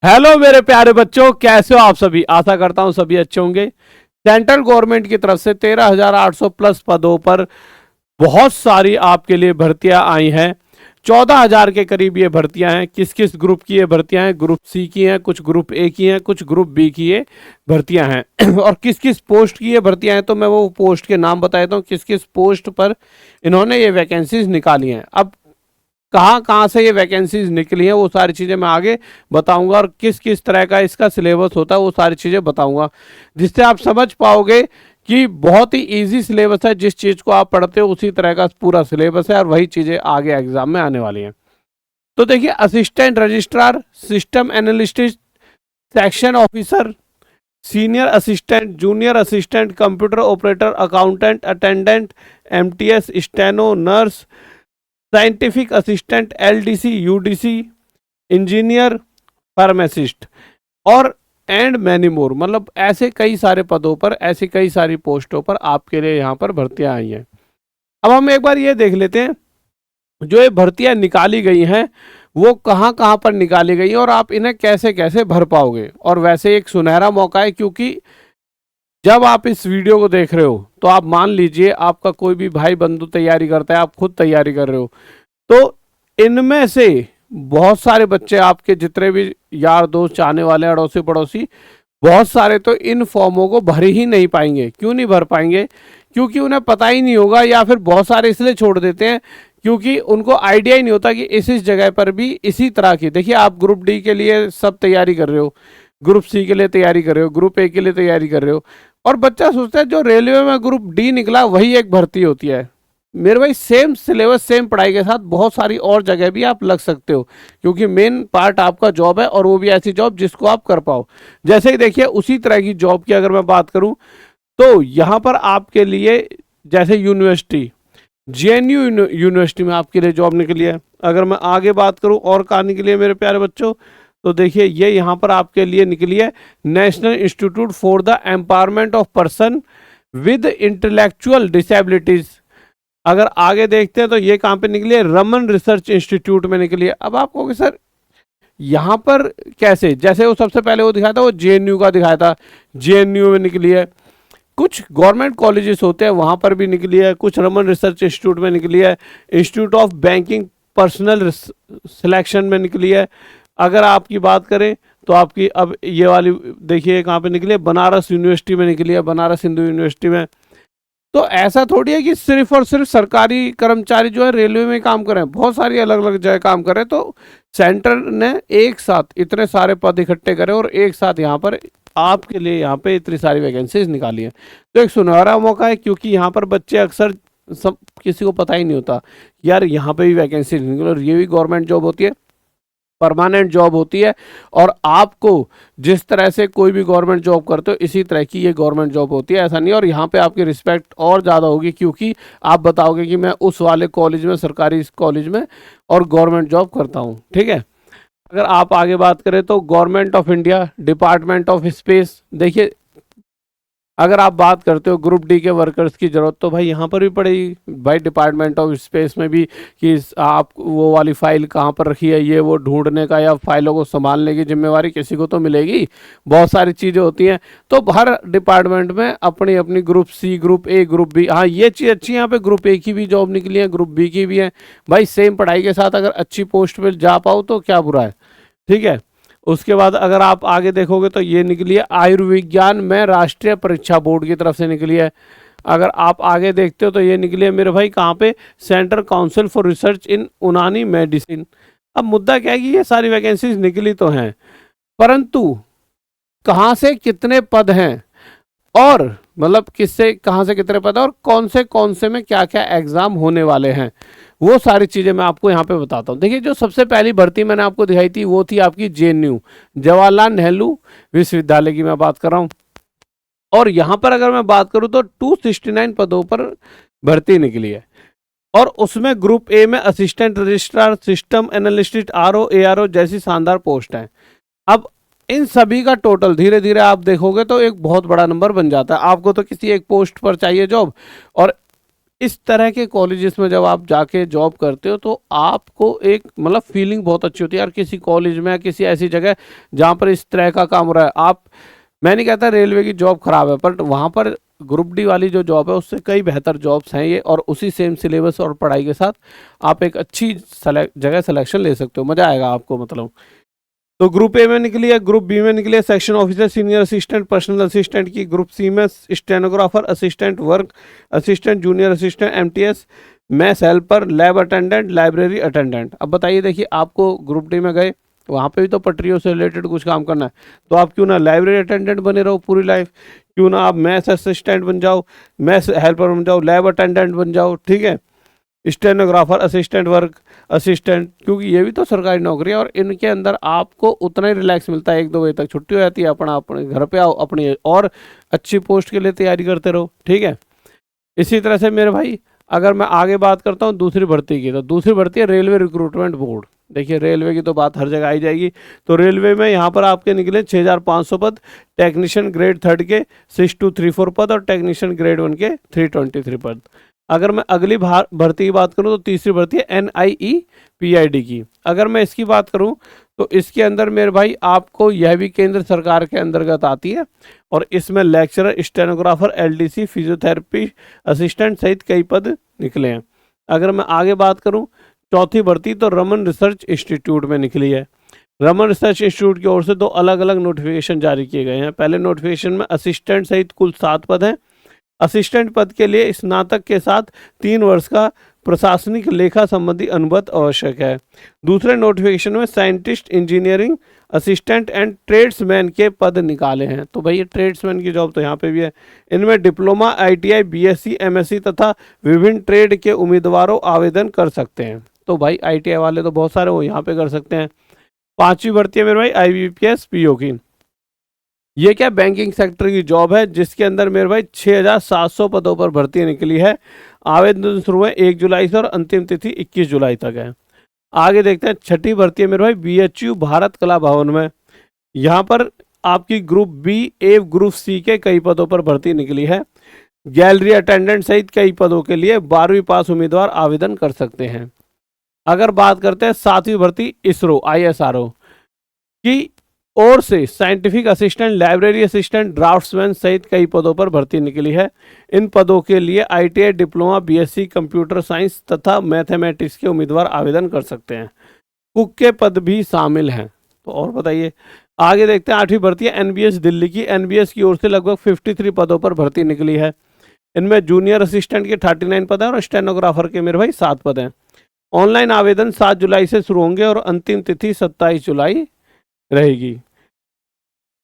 Hello मेरे प्यारे बच्चों, कैसे हो आप सभी। आशा करता हूं सभी अच्छे होंगे। सेंट्रल गवर्नमेंट की तरफ से 13,800 प्लस पदों पर बहुत सारी आपके लिए भर्तियां आई हैं। 14,000 के करीब ये भर्तियां हैं। किस किस ग्रुप की ये भर्तियां हैं? ग्रुप सी की हैं, कुछ ग्रुप ए की हैं, कुछ ग्रुप बी की ये भर्तियां हैं। और किस किस पोस्ट की ये भर्तियां हैं तो मैं वो पोस्ट के नाम बता देता हूँ, किस किस पोस्ट पर इन्होंने ये वैकेंसीज निकाली हैं। अब कहाँ कहाँ से ये वैकेंसीज निकली हैं वो सारी चीज़ें मैं आगे बताऊंगा, और किस किस तरह का इसका सिलेबस होता है वो सारी चीज़ें बताऊंगा, जिससे आप समझ पाओगे कि बहुत ही इजी सिलेबस है। जिस चीज़ को आप पढ़ते हो उसी तरह का पूरा सिलेबस है, और वही चीज़ें आगे एग्जाम में आने वाली हैं। तो देखिए, assistant registrar, system analyst, section officer, senior assistant, junior assistant, computer operator, accountant, attendant, MTS, steno, nurse, scientific assistant, LDC, UDC, engineer, pharmacist और एंड मैनी मोर। मतलब ऐसे कई सारे पदों पर, ऐसी कई सारी पोस्टों पर आपके लिए यहाँ पर भर्तियां आई हैं। अब हम एक बार ये देख लेते हैं, जो ये भर्तियां निकाली गई हैं वो कहाँ कहाँ पर निकाली गई हैं और आप इन्हें कैसे कैसे भर पाओगे। और वैसे एक सुनहरा मौका है, क्योंकि जब आप इस वीडियो को देख रहे हो तो आप मान लीजिए आपका कोई भी भाई बंधु तैयारी करता है, आप खुद तैयारी कर रहे हो, तो इनमें से बहुत सारे बच्चे, आपके जितने भी यार दोस्त, चाहने वाले, अड़ोसी पड़ोसी, बहुत सारे तो इन फॉर्मों को भर ही नहीं पाएंगे। क्यों नहीं भर पाएंगे? क्योंकि उन्हें पता ही नहीं होगा, या फिर बहुत सारे इसलिए छोड़ देते हैं क्योंकि उनको आइडिया ही नहीं होता कि इस जगह पर भी इसी तरह की। देखिए, आप ग्रुप डी के लिए सब तैयारी कर रहे हो, ग्रुप सी के लिए तैयारी कर रहे हो, ग्रुप ए के लिए तैयारी कर रहे हो, और बच्चा सोचता है जो रेलवे में ग्रुप डी निकला वही एक भर्ती होती है। मेरे भाई, सेम सिलेबस, सेम पढ़ाई के साथ बहुत सारी और जगह भी आप लग सकते हो, क्योंकि मेन पार्ट आपका जॉब है, और वो भी ऐसी जॉब जिसको आप कर पाओ। जैसे कि देखिए, उसी तरह की जॉब की अगर मैं बात करूं तो यहाँ पर आपके लिए, जैसे यूनिवर्सिटी, जेएनयू यूनिवर्सिटी में आपके लिए जॉब निकली है। अगर मैं आगे बात करूं और कहानी के लिए मेरे प्यारे बच्चों, तो देखिए ये यहाँ पर आपके लिए निकली है, national institute for the empowerment of person with intellectual disabilities. अगर आगे देखते हैं तो ये कहाँ पे निकली है? रमन रिसर्च इंस्टीट्यूट में निकली है। अब आप कहोगे सर यहाँ पर कैसे? जैसे वो सबसे पहले वो दिखाया था, वो जेएनयू का दिखाया था, जेएनयू में निकली है। कुछ गवर्नमेंट कॉलेजेस होते हैं वहाँ पर भी निकली है, कुछ रमन रिसर्च इंस्टीट्यूट में निकली है, institute of banking personal selection में निकली है। अगर आपकी बात करें तो आपकी अब ये वाली देखिए कहाँ पे निकली है, बनारस यूनिवर्सिटी में निकली है, बनारस हिंदू यूनिवर्सिटी में। तो ऐसा थोड़ी है कि सिर्फ और सिर्फ सरकारी कर्मचारी जो है रेलवे में काम कर रहे हैं, बहुत सारी अलग अलग जगह काम कर रहे हैं। तो सेंटर ने एक साथ इतने सारे पद इकट्ठे करे और एक साथ यहाँ पर आपके लिए यहाँ पे इतनी सारी वैकेंसीज निकाली हैं। तो एक सुनहरा मौका है, क्योंकि यहाँ पर बच्चे अक्सर, सब किसी को पता ही नहीं होता यार यहाँ पे भी वैकेंसी निकली, और ये भी गवर्नमेंट जॉब होती है, परमानेंट जॉब होती है। और आपको जिस तरह से कोई भी गवर्नमेंट जॉब करते हो इसी तरह की ये गवर्नमेंट जॉब होती है, ऐसा नहीं है। और यहाँ पे आपकी रिस्पेक्ट और ज़्यादा होगी, क्योंकि आप बताओगे कि मैं उस वाले कॉलेज में, सरकारी कॉलेज में और गवर्नमेंट जॉब करता हूँ। ठीक है। अगर आप आगे बात करें तो government of India, department of space. देखिए, अगर आप बात करते हो ग्रुप डी के वर्कर्स की ज़रूरत, तो भाई यहाँ पर भी पड़ेगी भाई, डिपार्टमेंट ऑफ स्पेस में भी, कि आप वो वाली फाइल कहाँ पर रखी है ये वो ढूंढने का, या फाइलों को संभालने की जिम्मेवारी किसी को तो मिलेगी। बहुत सारी चीज़ें होती हैं, तो हर डिपार्टमेंट में अपनी अपनी group C, group A, group B. हाँ, ये चीज़ अच्छी है, यहाँ पे ग्रुप ए की भी जॉब निकली है, ग्रुप बी की भी है। भाई सेम पढ़ाई के साथ अगर अच्छी पोस्ट पर जा पाओ तो क्या बुरा है। ठीक है। उसके बाद अगर आप आगे देखोगे तो ये निकली है आयुर्विज्ञान में राष्ट्रीय परीक्षा बोर्ड की तरफ से निकली है। अगर आप आगे देखते हो तो ये निकली है मेरे भाई कहाँ पे? सेंट्रल काउंसिल फॉर रिसर्च इन यूनानी मेडिसिन। अब मुद्दा क्या है कि ये सारी वैकेंसीज निकली तो हैं, परंतु कहाँ से कितने पद हैं, और मतलब किससे कहाँ से कितने पद हैं, और कौन से में क्या क्या एग्जाम होने वाले हैं, वो सारी चीज़ें मैं आपको यहाँ पे बताता हूँ। देखिए, जो सबसे पहली भर्ती मैंने आपको दिखाई थी वो थी आपकी जेएनयू, जवाहरलाल नेहरू विश्वविद्यालय की मैं बात कर रहा हूँ। और यहाँ पर अगर मैं बात करूँ तो 269 पदों पर भर्ती निकली है, और उसमें ग्रुप ए में assistant registrar, system analyst, RO, ARO जैसी शानदार पोस्ट हैं। अब इन सभी का टोटल धीरे धीरे आप देखोगे तो एक बहुत बड़ा नंबर बन जाता है। आपको तो किसी एक पोस्ट पर चाहिए जॉब, और इस तरह के कॉलेजेस में जब आप जाके जॉब करते हो तो आपको एक मतलब फीलिंग बहुत अच्छी होती है यार, किसी कॉलेज में किसी ऐसी जगह जहाँ पर इस तरह का काम हो रहा है। आप, मैं नहीं कहता रेलवे की जॉब खराब है, पर वहाँ पर ग्रुप डी वाली जो जॉब है उससे कई बेहतर जॉब्स हैं ये, और उसी सेम सिलेबस और पढ़ाई के साथ आप एक अच्छी जगह सिलेक्शन ले सकते हो, मज़ा आएगा आपको मतलब। तो ग्रुप ए में निकली है, ग्रुप बी में निकली है section officer, senior assistant, personal assistant की। ग्रुप सी में stenographer, assistant work assistant, junior assistant, MTS, maths helper, lab attendant, library attendant. अब बताइए, देखिए आपको ग्रुप डी में गए, वहाँ पे भी तो पटरियों से रिलेटेड कुछ काम करना है, तो आप क्यों ना लाइब्रेरी अटेंडेंट बने रहो पूरी लाइफ, क्यों ना आप मैथ्स असिस्टेंट बन जाओ, मैथ्स हेल्पर बन जाओ, लैब अटेंडेंट बन जाओ, ठीक है, स्टेनोग्राफर, असिस्टेंट वर्क असिस्टेंट, क्योंकि ये भी तो सरकारी नौकरी है और इनके अंदर आपको उतना ही रिलैक्स मिलता है, 1-2 बजे तक छुट्टी हो जाती है, अपना अपने घर पे आओ, अपनी और अच्छी पोस्ट के लिए तैयारी करते रहो, ठीक है। इसी तरह से मेरे भाई, अगर मैं आगे बात करता हूँ दूसरी भर्ती की, तो दूसरी भर्ती है रेलवे रिक्रूटमेंट बोर्ड। देखिए रेलवे की तो बात हर जगह आई जाएगी, तो रेलवे में यहाँ पर आपके निकले 6500 पद, टेक्नीशियन ग्रेड 3 के 6234 पद और टेक्नीशियन ग्रेड 1 के 323 पद। अगर मैं अगली भर्ती की बात करूं तो तीसरी भर्ती है NIEPID की। अगर मैं इसकी बात करूं तो इसके अंदर मेरे भाई आपको यह भी केंद्र सरकार के अंतर्गत आती है, और इसमें lecturer, stenographer, LDC, physiotherapy assistant सहित कई पद निकले हैं। अगर मैं आगे बात करूं चौथी भर्ती तो रमन रिसर्च इंस्टीट्यूट में निकली है। रमन रिसर्च इंस्टीट्यूट की ओर से 2 अलग अलग नोटिफिकेशन जारी किए गए हैं। पहले नोटिफिकेशन में असिस्टेंट सहित कुल 7 पद हैं। असिस्टेंट पद के लिए स्नातक के साथ 3 वर्ष का प्रशासनिक लेखा संबंधी अनुभव आवश्यक है। दूसरे नोटिफिकेशन में scientist, engineering assistant and tradesman के पद निकाले हैं। तो भाई ये ट्रेड्समैन की जॉब तो यहाँ पे भी है। इनमें डिप्लोमा, ITI, BSc, MSc तथा विभिन्न ट्रेड के उम्मीदवारों आवेदन कर सकते हैं। तो भाई ITI वाले तो बहुत सारे वो यहाँ पे कर सकते हैं। 5वीं भर्ती है मेरे भाई IBPS PO की। ये क्या बैंकिंग सेक्टर की जॉब है, जिसके अंदर मेरे भाई 6700 पदों पर भर्ती निकली है। आवेदन शुरू है 1 जुलाई से और अंतिम तिथि 21 जुलाई तक है। आगे देखते हैं, छठी भर्ती है मेरे भाई BHU भारत कला भवन में। यहाँ पर आपकी group B, A, group C के कई पदों पर भर्ती निकली है। गैलरी अटेंडेंट सहित कई पदों के लिए 12वीं पास उम्मीदवार आवेदन कर सकते हैं। अगर बात करते हैं 7वीं भर्ती ISRO ISRO की और से scientific assistant, library assistant, draughtsman सहित कई पदों पर भर्ती निकली है। इन पदों के लिए ITI, diploma, BSc computer science तथा मैथमेटिक्स के उम्मीदवार आवेदन कर सकते हैं। कुक के पद भी शामिल हैं। तो और बताइए, आगे देखते हैं 8वीं भर्ती है NBS दिल्ली की। NBS की ओर से लगभग 53 पदों पर भर्ती निकली है। इनमें जूनियर असिस्टेंट के 39 पद हैं और स्टेनोग्राफर के मेरे भाई 7 पद हैं। ऑनलाइन आवेदन 7 जुलाई से शुरू होंगे और अंतिम तिथि 27 जुलाई रहेगी।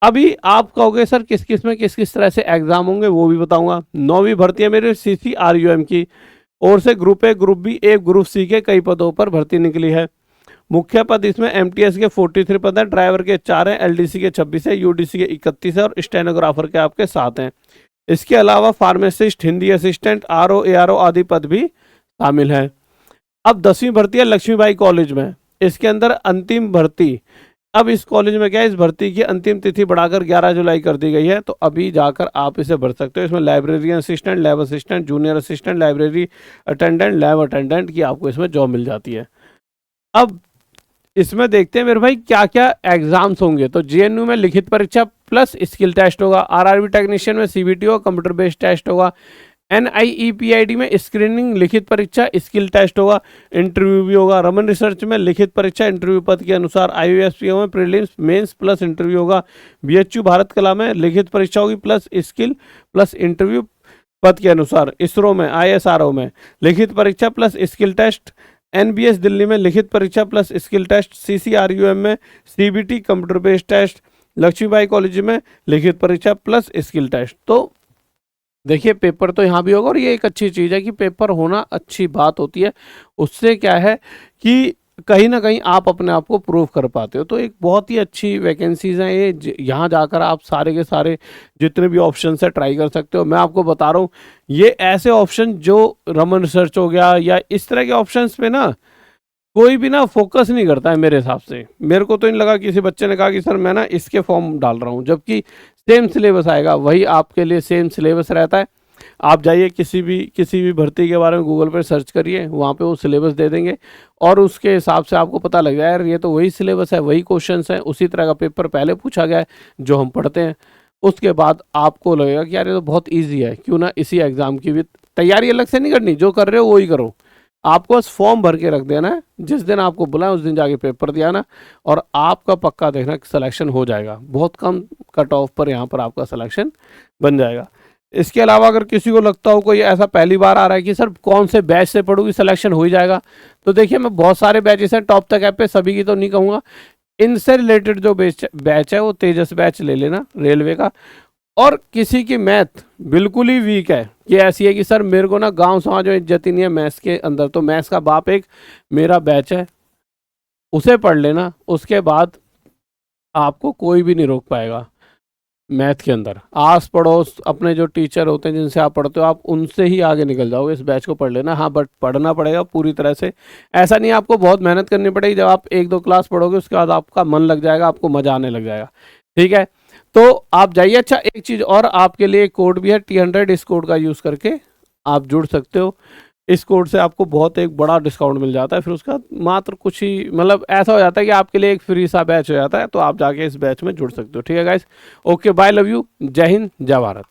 अभी आप कहोगे सर किस किस में किस किस तरह से एग्जाम होंगे, वो भी बताऊंगा। 9वीं भर्ती है मेरे CCRUM की ओर से group A, group B, A, group C के कई पदों पर भर्ती निकली है। मुख्य पद इसमें MTS के 43 पद हैं, ड्राइवर के 4 हैं, LDC के 26 है, UDC के 31 है और स्टेनोग्राफर के आपके 7 हैं। इसके अलावा pharmacist, Hindi assistant, RO, ARO आदि पद भी शामिल हैं। अब 10वीं भर्ती है लक्ष्मीबाई कॉलेज में। इसके अंदर अंतिम भर्ती, अब इस कॉलेज में क्या है, इस भर्ती की अंतिम तिथि बढ़ाकर 11 जुलाई कर दी गई है, तो अभी जाकर आप इसे भर सकते हो। इसमें librarian assistant, lab assistant, junior assistant, library attendant, lab attendant की आपको इसमें जॉब मिल जाती है। अब इसमें देखते हैं मेरे भाई क्या क्या एग्जाम्स होंगे। तो JNU में लिखित परीक्षा प्लस स्किल टेस्ट होगा। RRB टेक्नीशियन में CBT होगा, कंप्यूटर बेस्ड टेस्ट होगा। NIEPID में स्क्रीनिंग, लिखित परीक्षा, स्किल टेस्ट होगा, इंटरव्यू भी होगा। रमन रिसर्च में लिखित परीक्षा, इंटरव्यू पद के अनुसार। IOSPO में प्रीलिम्स, मेंस प्लस इंटरव्यू होगा। BHU भारत कला में लिखित परीक्षा होगी प्लस स्किल प्लस इंटरव्यू पद के अनुसार। ISRO में, ISRO में लिखित परीक्षा plus skill test. NBS Delhi में लिखित परीक्षा प्लस स्किल टेस्ट। CCRUM में CBT computer based test. Laxmibai college में लिखित परीक्षा प्लस स्किल टेस्ट। तो देखिए पेपर तो यहाँ भी होगा, और ये एक अच्छी चीज़ है कि पेपर होना अच्छी बात होती है। उससे क्या है कि कहीं ना कहीं आप अपने आप को प्रूव कर पाते हो। तो एक बहुत ही अच्छी वैकेंसीज हैं ये, यहाँ जाकर आप सारे के सारे जितने भी ऑप्शन है ट्राई कर सकते हो। मैं आपको बता रहा हूँ, ये ऐसे ऑप्शन जो रमन रिसर्च हो गया या इस तरह के ऑप्शंस पे ना कोई भी ना फोकस नहीं करता है मेरे हिसाब से। मेरे को तो नहीं लगा किसी बच्चे ने कहा कि सर मैं ना इसके फॉर्म डाल रहा हूँ, जबकि सेम सिलेबस आएगा, वही आपके लिए सेम सिलेबस रहता है। आप जाइए किसी भी भर्ती के बारे में गूगल पर सर्च करिए, वहाँ पे वो सिलेबस दे देंगे और उसके हिसाब से आपको पता लग जाए यार ये तो वही सिलेबस है, वही क्वेश्चंस हैं, उसी तरह का पेपर पहले पूछा गया है जो हम पढ़ते हैं। उसके बाद आपको लगेगा कि यार ये तो बहुत ईजी है, क्यों ना इसी एग्ज़ाम की भी तैयारी अलग से नहीं करनी, जो कर रहे हो वही करो। आपको बस फॉर्म भर के रख देना है, जिस दिन आपको बुलाएं उस दिन जाके पेपर दिया ना, और आपका पक्का देखना सिलेक्शन हो जाएगा। बहुत कम कट ऑफ पर यहाँ पर आपका सिलेक्शन बन जाएगा। इसके अलावा अगर किसी को लगता हो कोई ऐसा पहली बार आ रहा है कि सर कौन से बैच से पढ़ूंगी सिलेक्शन हो ही जाएगा, तो देखिए मैं बहुत सारे बैचेस हैं टॉप तक ऐप पे, सभी की तो नहीं कहूँगा, इनसे रिलेटेड जो बैच है वो तेजस बैच ले लेना रेलवे का। और किसी की मैथ बिल्कुल ही वीक है कि ऐसी है कि सर मेरे को ना गांव समाज में इज्जत ही नहीं है मैथ्स के अंदर, तो मैथ्स का बाप एक मेरा बैच है, उसे पढ़ लेना। उसके बाद आपको कोई भी नहीं रोक पाएगा मैथ के अंदर। आस पड़ोस अपने जो टीचर होते हैं जिनसे आप पढ़ते हो, आप उनसे ही आगे निकल जाओगे। इस बैच को पढ़ लेना। हाँ, बट पढ़ना पड़ेगा पूरी तरह से, ऐसा नहीं आपको बहुत मेहनत करनी पड़ेगी। जब आप 1-2 क्लास पढ़ोगे उसके बाद आपका मन लग जाएगा, आपको मजा आने लग जाएगा। ठीक है, तो आप जाइए। अच्छा, एक चीज़ और आपके लिए कोड भी है T100, इस कोड का यूज़ करके आप जुड़ सकते हो। इस कोड से आपको बहुत एक बड़ा डिस्काउंट मिल जाता है। फिर उसका मात्र कुछ ही मतलब ऐसा हो जाता है कि आपके लिए एक फ्री सा बैच हो जाता है, तो आप जाके इस बैच में जुड़ सकते हो। ठीक है guys, okay bye, love you, जय हिंद, जय भारत।